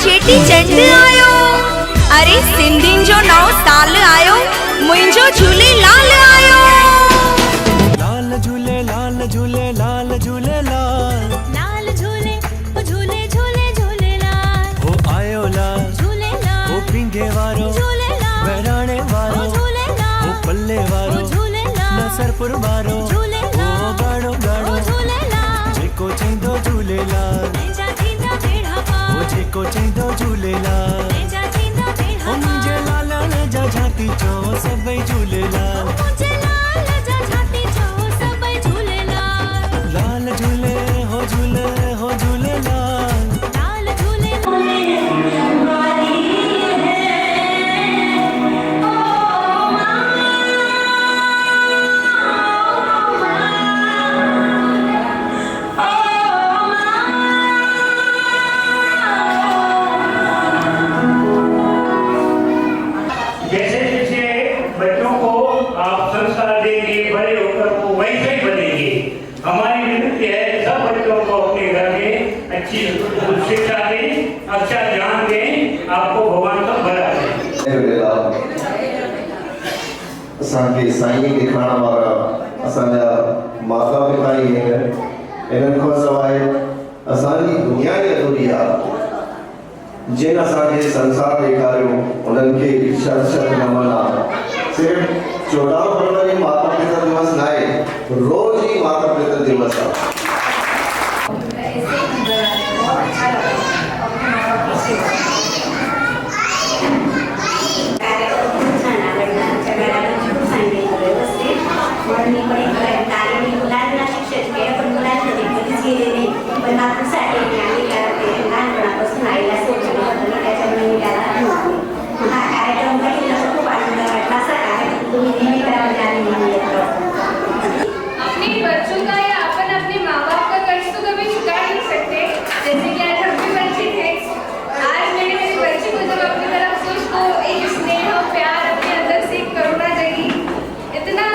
चेटी चंड आयो। अरे सिंधियुनि जो नओं साल आयो, मुंहिंजो झूलेलाल आयो। लाल झूले लाल झूले लाल झूले लाल, लाल झूले ओ झूले झूले झूलेलाल। हो आयो लाल झूलेलाल हो पींघे वारो, झूलेलाल बहिराणे वारो, झूलेलाल हो पल्ले वारो, झूलेलाल नसरपुर वारो, झूलेलाल हो गाड़ो गाड़ो, झूलेलाल जेको चईंदो झूलेलाल, पंहिंजा थींदा बेड़ा पार। हो जेको चईंदो झूलेलाल, पंहिंजा थींदा बेड़ा हो मुंहिंजे लालण जा झांकी चओ सभई झूलेलाल। मुंहिंजे लाल जा झांकी चओ सभई झूलेलाल। लाल झूले हो झूलेलाल, लाल झूले जैसे जैसे बच्चों को आप संस्कार देंगे, बड़े होकर वो वैसे ही बनेंगे। हमारी विनती है सब बच्चों को अपने घर में अच्छी शिक्षा दें, अच्छा ज्ञान दें, आपको भगवान का भला दें। असांखे साईं ॾेखारण वारा असांजा माता पिता ई आहिनि। इन्हनि खां सवाइ असांजी दुनिया ई अधूरी आहे। जिन असांखे संसार ॾेखारियो उन्हनि खे शत शत नमन आहे। सिर्फ़ु 14 फरवरी माता पिता दिवस न आहे, रोज़ ही माता पिता दिवस आहे। अपने बच्चों का या अपन अपने माँ बाप का कर्ज तो कभी चुका नहीं सकते। जैसे कि आज हम भी बच्चे थे, आज मैंने मेरे बच्चे को जब अपनी तरफ से उसको एक स्नेह और प्यार अपने अंदर से एक करुणा जगी, इतना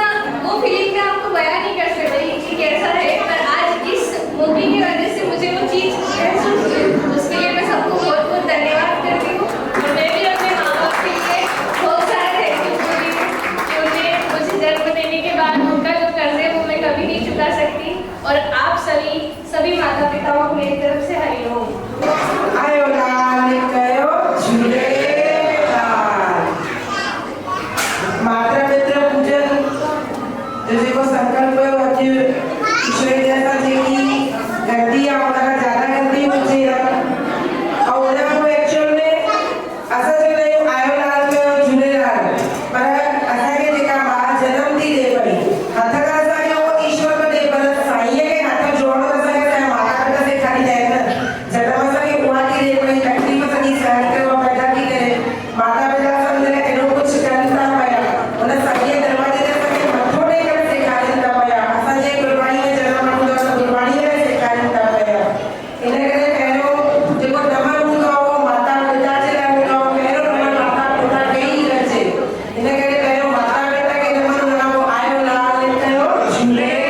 वो फीलिंग मैं आपको बयां नहीं कर सकती कि कैसा है। पर आज इस मौके की वजह से मुझे वो चीज़ महसूस हुई, उसके लिए मैं सबको बहुत बहुत धन्यवाद करती हूँ। और मैं भी अपने माँ बाप के लिए बहुत सारा थैंक यू बोली हूँ कि उन्हें मुझे जन्म देने के बाद उनका जो कर्ज है वो मैं कभी नहीं चुका सकती। और आप सभी माता पिताओं को मेरी तरफ से हरिओम। आयो लाल कयो झूलेलाल। माता पिता पूजन जो जेको संकल्प कयो अॼु ईश्वर जैसा जेकी गलती आहे उनखां ज्यादा गलती हुजे ऐं उनखां पोइ एक्चुअल में असां चवंदा आहियूं आयो लाल कयो झूलेलाल, पर असांखे जेका ॿार जनम थी ॾिए पई हथ खां असांखे उहो ईश्वर थो ॾिए, पर साईंअ खे हथ जोड़णो असांखे असांजा माता पिता सेखारींदा आहिनि। जॾहिं असांखे उहा थी ॾिए पई तकलीफ़ सॼी सहन कयो पैदा थी करे, माता पिता असांजे लाइ एॾो कुझु कनि था पिया, उन सॼे दरवाजे ते असांखे मथो टेकणु सेखारीनि था पिया। असांजे गुरबाणी में जनम वठंदो आहे त गुरबाणी में सेखारीनि था पिया। इन करे पहिरियों जेको नमन हूंदो आहे उहो माता पिता जे लाइ हूंदो आहे। पहिरियों नमन माता पिता खे ई कजे। इन करे पहिरियों माता पिता खे नमन, उनखां पोइ आयो लाल कयो झूलेलाल।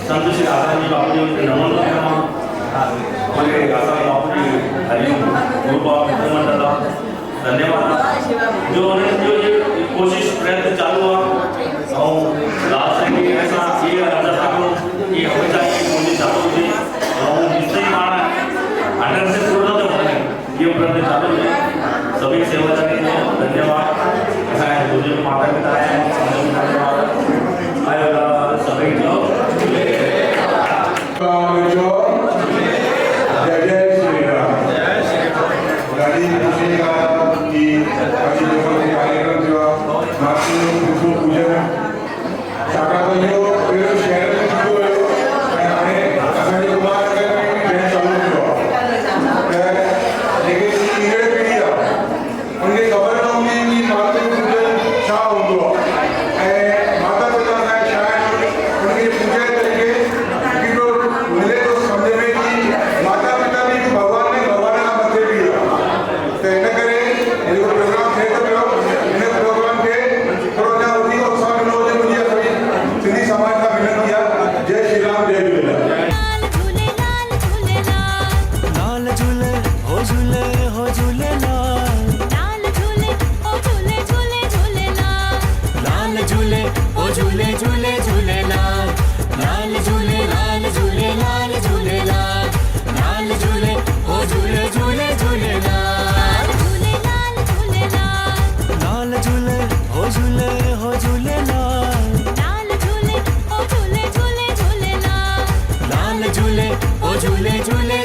संत श्री आसाराम जी बापू जी उनके नमन हमारे आसाराम बापू जी हरिओम गुरु बाप मंडल धन्यवाद। जो जो ये कोशिश प्रयत्न चालू है और लास्ट टाइम ऐसा ये अंदर था कि हमेशा ये कोशिश चालू थी और जिससे हमारा अंडर से पूर्ण तो होने ये प्रयत्न चालू है। सभी सेवादारी को धन्यवाद। ऐसा है जो माता पिता है धन्यवाद। आयो सभी लोग जय जय श्री राम। गाड़ी खुशी का कि कार्यक्रम जो पूजन ओ झूले झूले